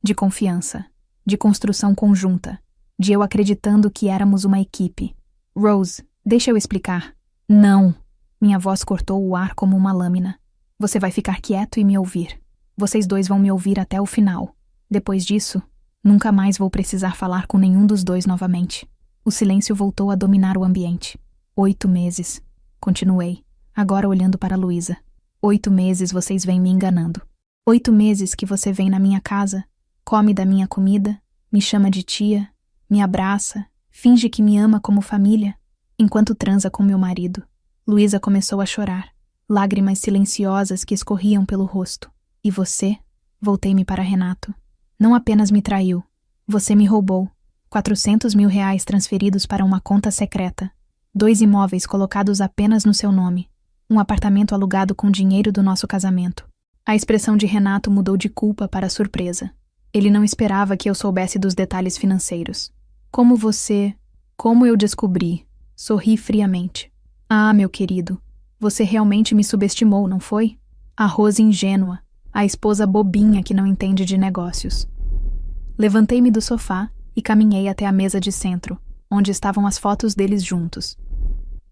A: De confiança, de construção conjunta, de eu acreditando que éramos uma equipe. Rose, deixa eu explicar. Não! Minha voz cortou o ar como uma lâmina. Você vai ficar quieto e me ouvir. Vocês dois vão me ouvir até o final. Depois disso, nunca mais vou precisar falar com nenhum dos dois novamente. O silêncio voltou a dominar o ambiente. 8 meses. Continuei, agora olhando para Luísa. 8 meses vocês vêm me enganando. 8 meses que você vem na minha casa, come da minha comida, me chama de tia, me abraça, finge que me ama como família, enquanto transa com meu marido. Luísa começou a chorar, lágrimas silenciosas que escorriam pelo rosto. E você? Voltei-me para Renato. Não apenas me traiu, você me roubou. 400 mil reais transferidos para uma conta secreta. 2 imóveis colocados apenas no seu nome. Um apartamento alugado com dinheiro do nosso casamento. A expressão de Renato mudou de culpa para surpresa. Ele não esperava que eu soubesse dos detalhes financeiros. Como eu descobri? Sorri friamente. Ah, meu querido, você realmente me subestimou, não foi? A Rose ingênua, a esposa bobinha que não entende de negócios. Levantei-me do sofá e caminhei até a mesa de centro, onde estavam as fotos deles juntos.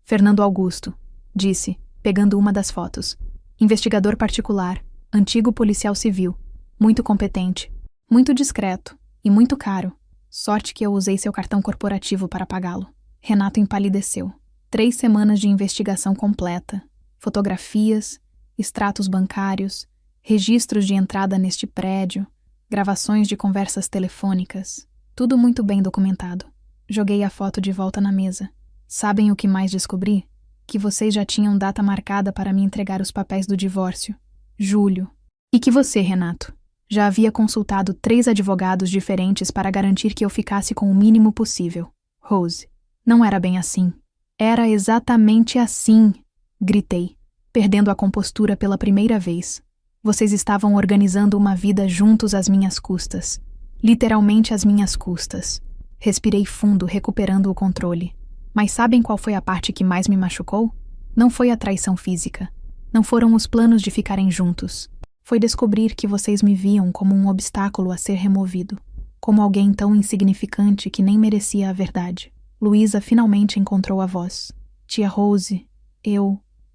A: Fernando Augusto, disse, pegando uma das fotos. Investigador particular, antigo policial civil, muito competente, muito discreto e muito caro. Sorte que eu usei seu cartão corporativo para pagá-lo. Renato empalideceu. 3 semanas de investigação completa, fotografias, extratos bancários, registros de entrada neste prédio, gravações de conversas telefônicas, tudo muito bem documentado. Joguei a foto de volta na mesa. Sabem o que mais descobri? Que vocês já tinham data marcada para me entregar os papéis do divórcio. Julho. E que você, Renato, já havia consultado 3 advogados diferentes para garantir que eu ficasse com o mínimo possível. Rose, não era bem assim. Era exatamente assim, gritei, perdendo a compostura pela primeira vez. Vocês estavam organizando uma vida juntos às minhas custas. Literalmente às minhas custas. Respirei fundo, recuperando o controle. Mas sabem qual foi a parte que mais me machucou? Não foi a traição física. Não foram os planos de ficarem juntos. Foi descobrir que vocês me viam como um obstáculo a ser removido. Como alguém tão insignificante que nem merecia a verdade. Luísa finalmente encontrou a voz. Tia Rose,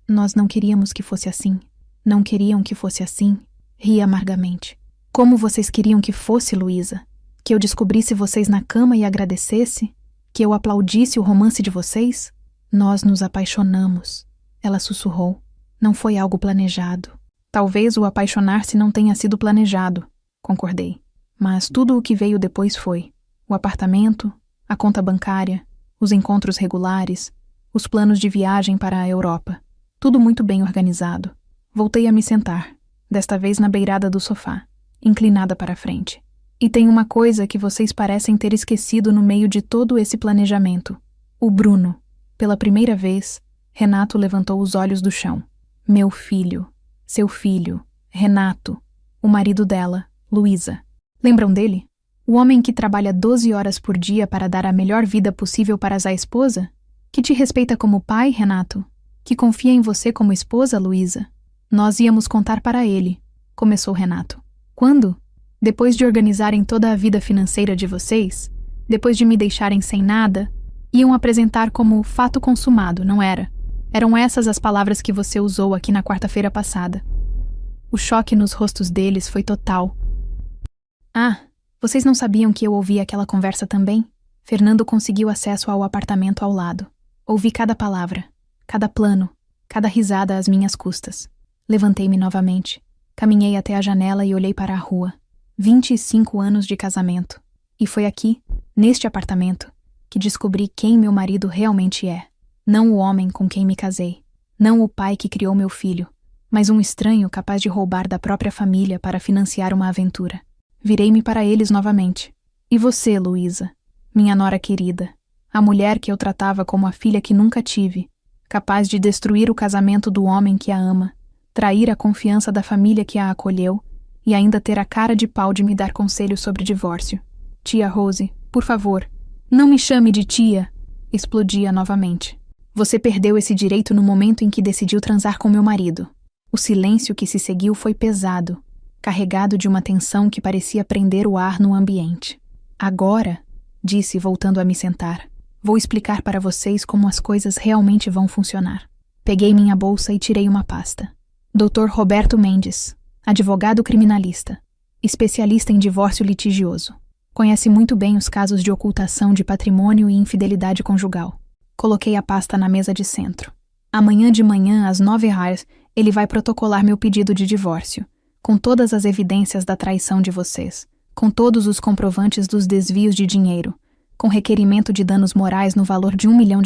A: nós não queríamos que fosse assim. Não queriam que fosse assim? Ri amargamente. Como vocês queriam que fosse, Luísa? Que eu descobrisse vocês na cama e agradecesse? Que eu aplaudisse o romance de vocês? Nós nos apaixonamos. Ela sussurrou. Não foi algo planejado. Talvez o apaixonar-se não tenha sido planejado, concordei. Mas tudo o que veio depois foi. O apartamento, a conta bancária, os encontros regulares, os planos de viagem para a Europa. Tudo muito bem organizado. Voltei a me sentar, desta vez na beirada do sofá, inclinada para a frente. E tem uma coisa que vocês parecem ter esquecido no meio de todo esse planejamento. O Bruno. Pela primeira vez, Renato levantou os olhos do chão. Meu filho. Seu filho. Renato. O marido dela, Luísa. Lembram dele? O homem que trabalha 12 horas por dia para dar a melhor vida possível para a esposa? Que te respeita como pai, Renato? Que confia em você como esposa, Luísa? Nós íamos contar para ele, começou Renato. Quando? Depois de organizarem toda a vida financeira de vocês, depois de me deixarem sem nada, iam apresentar como fato consumado, não era? Eram essas as palavras que você usou aqui na quarta-feira passada. O choque nos rostos deles foi total. Ah, vocês não sabiam que eu ouvi aquela conversa também? Fernando conseguiu acesso ao apartamento ao lado. Ouvi cada palavra, cada plano, cada risada às minhas custas. Levantei-me novamente. Caminhei até a janela e olhei para a rua. 25 anos de casamento. E foi aqui, neste apartamento, que descobri quem meu marido realmente é. Não o homem com quem me casei. Não o pai que criou meu filho, mas um estranho capaz de roubar da própria família para financiar uma aventura. Virei-me para eles novamente. E você, Luísa, minha nora querida, a mulher que eu tratava como a filha que nunca tive, capaz de destruir o casamento do homem que a ama, trair a confiança da família que a acolheu e ainda ter a cara de pau de me dar conselhos sobre divórcio. Tia Rose, por favor, não me chame de tia, explodia novamente. Você perdeu esse direito no momento em que decidiu transar com meu marido. O silêncio que se seguiu foi pesado, carregado de uma tensão que parecia prender o ar no ambiente. Agora, disse voltando a me sentar, vou explicar para vocês como as coisas realmente vão funcionar. Peguei minha bolsa e tirei uma pasta. Dr. Roberto Mendes, advogado criminalista, especialista em divórcio litigioso. Conhece muito bem os casos de ocultação de patrimônio e infidelidade conjugal. Coloquei a pasta na mesa de centro. Amanhã de manhã, às 9h, ele vai protocolar meu pedido de divórcio, com todas as evidências da traição de vocês, com todos os comprovantes dos desvios de dinheiro, com requerimento de danos morais no valor de R$1 milhão.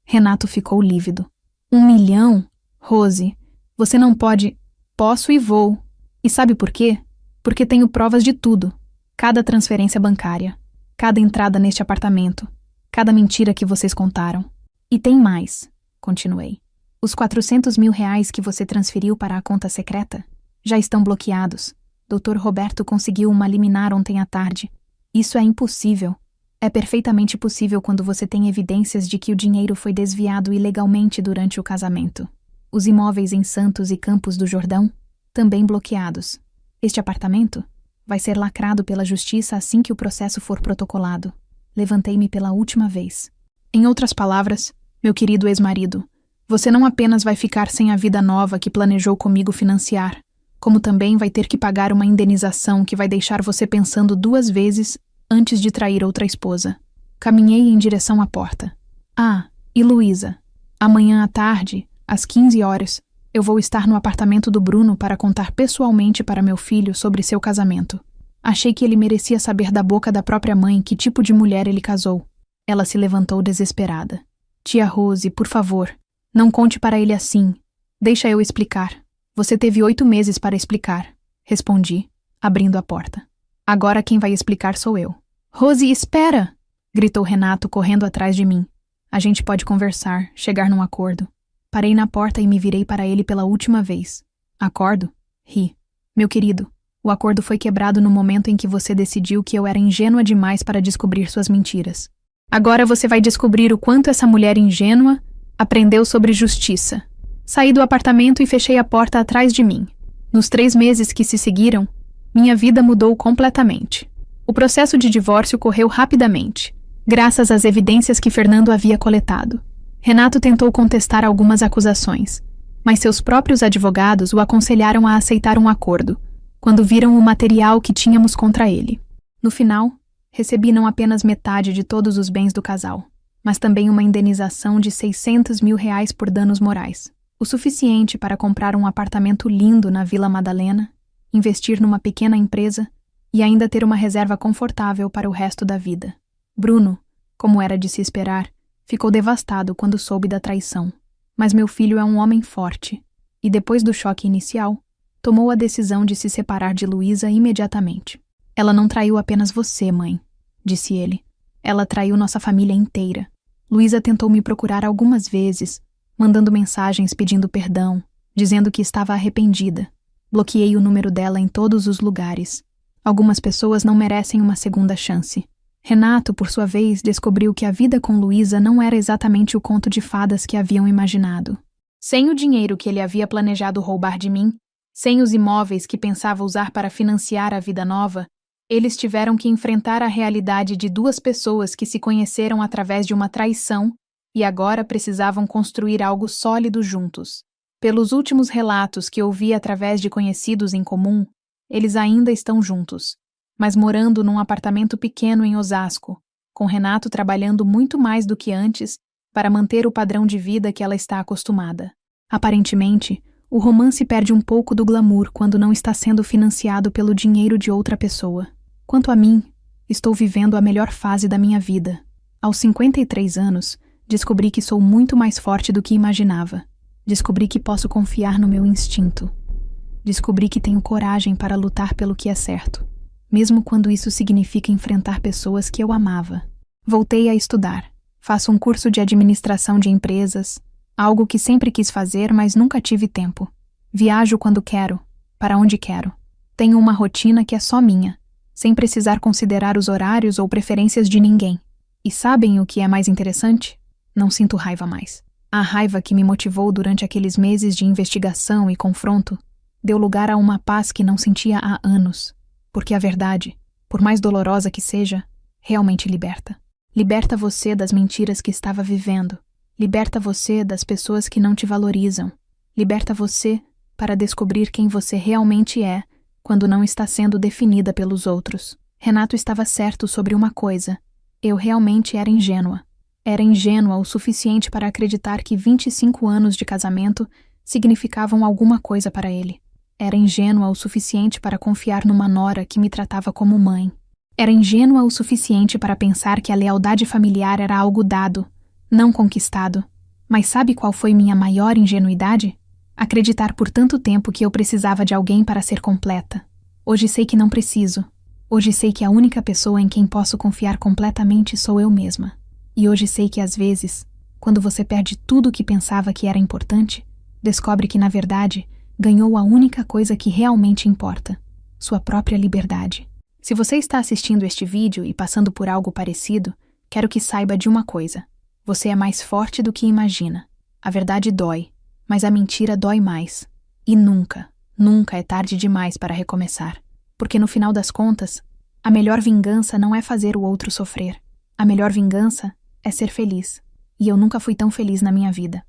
A: Renato ficou lívido. 1 milhão? Rose, você não pode... Posso e vou. E sabe por quê? Porque tenho provas de tudo. Cada transferência bancária, cada entrada neste apartamento, cada mentira que vocês contaram. E tem mais, continuei. Os R$400 mil que você transferiu para a conta secreta já estão bloqueados. Dr. Roberto conseguiu uma liminar ontem à tarde. Isso é impossível. É perfeitamente possível quando você tem evidências de que o dinheiro foi desviado ilegalmente durante o casamento. Os imóveis em Santos e Campos do Jordão, também bloqueados. Este apartamento vai ser lacrado pela justiça assim que o processo for protocolado. Levantei-me pela última vez. Em outras palavras, meu querido ex-marido, você não apenas vai ficar sem a vida nova que planejou comigo financiar, como também vai ter que pagar uma indenização que vai deixar você pensando 2 vezes antes de trair outra esposa. Caminhei em direção à porta. Ah, e Luísa, amanhã à tarde, às 15h, eu vou estar no apartamento do Bruno para contar pessoalmente para meu filho sobre seu casamento. Achei que ele merecia saber da boca da própria mãe que tipo de mulher ele casou. Ela se levantou desesperada. Tia Rose, por favor, não conte para ele assim. Deixa eu explicar. Você teve 8 meses para explicar, respondi, abrindo a porta. Agora quem vai explicar sou eu. Rose, espera! Gritou Renato correndo atrás de mim. A gente pode conversar, chegar num acordo. Parei na porta e me virei para ele pela última vez. Acordo? Ri. Meu querido, o acordo foi quebrado no momento em que você decidiu que eu era ingênua demais para descobrir suas mentiras. Agora você vai descobrir o quanto essa mulher ingênua aprendeu sobre justiça. Saí do apartamento e fechei a porta atrás de mim. Nos 3 meses que se seguiram, minha vida mudou completamente. O processo de divórcio correu rapidamente, graças às evidências que Fernando havia coletado. Renato tentou contestar algumas acusações, mas seus próprios advogados o aconselharam a aceitar um acordo, quando viram o material que tínhamos contra ele. No final, recebi não apenas metade de todos os bens do casal, mas também uma indenização de R$600 mil por danos morais, o suficiente para comprar um apartamento lindo na Vila Madalena, investir numa pequena empresa e ainda ter uma reserva confortável para o resto da vida. Bruno, como era de se esperar, ficou devastado quando soube da traição, mas meu filho é um homem forte e, depois do choque inicial, tomou a decisão de se separar de Luísa imediatamente. Ela não traiu apenas você, mãe, disse ele. Ela traiu nossa família inteira. Luísa tentou me procurar algumas vezes, mandando mensagens pedindo perdão, dizendo que estava arrependida. Bloqueei o número dela em todos os lugares. Algumas pessoas não merecem uma segunda chance. Renato, por sua vez, descobriu que a vida com Luísa não era exatamente o conto de fadas que haviam imaginado. Sem o dinheiro que ele havia planejado roubar de mim, sem os imóveis que pensava usar para financiar a vida nova, eles tiveram que enfrentar a realidade de 2 pessoas que se conheceram através de uma traição e agora precisavam construir algo sólido juntos. Pelos últimos relatos que ouvi através de conhecidos em comum, eles ainda estão juntos, mas morando num apartamento pequeno em Osasco, com Renato trabalhando muito mais do que antes para manter o padrão de vida que ela está acostumada. Aparentemente, o romance perde um pouco do glamour quando não está sendo financiado pelo dinheiro de outra pessoa. Quanto a mim, estou vivendo a melhor fase da minha vida. Aos 53 anos, descobri que sou muito mais forte do que imaginava. Descobri que posso confiar no meu instinto. Descobri que tenho coragem para lutar pelo que é certo, mesmo quando isso significa enfrentar pessoas que eu amava. Voltei a estudar. Faço um curso de administração de empresas, algo que sempre quis fazer, mas nunca tive tempo. Viajo quando quero, para onde quero. Tenho uma rotina que é só minha, sem precisar considerar os horários ou preferências de ninguém. E sabem o que é mais interessante? Não sinto raiva mais. A raiva que me motivou durante aqueles meses de investigação e confronto deu lugar a uma paz que não sentia há anos, porque a verdade, por mais dolorosa que seja, realmente liberta. Liberta você das mentiras que estava vivendo. Liberta você das pessoas que não te valorizam. Liberta você para descobrir quem você realmente é quando não está sendo definida pelos outros. Renato estava certo sobre uma coisa. Eu realmente era ingênua. Era ingênua o suficiente para acreditar que 25 anos de casamento significavam alguma coisa para ele. Era ingênua o suficiente para confiar numa nora que me tratava como mãe. Era ingênua o suficiente para pensar que a lealdade familiar era algo dado, não conquistado. Mas sabe qual foi minha maior ingenuidade? Acreditar por tanto tempo que eu precisava de alguém para ser completa. Hoje sei que não preciso. Hoje sei que a única pessoa em quem posso confiar completamente sou eu mesma. E hoje sei que às vezes, quando você perde tudo o que pensava que era importante, descobre que na verdade ganhou a única coisa que realmente importa: sua própria liberdade. Se você está assistindo este vídeo e passando por algo parecido, quero que saiba de uma coisa. Você é mais forte do que imagina. A verdade dói, mas a mentira dói mais. E nunca, nunca é tarde demais para recomeçar. Porque no final das contas, a melhor vingança não é fazer o outro sofrer. A melhor vingança é ser feliz. E eu nunca fui tão feliz na minha vida.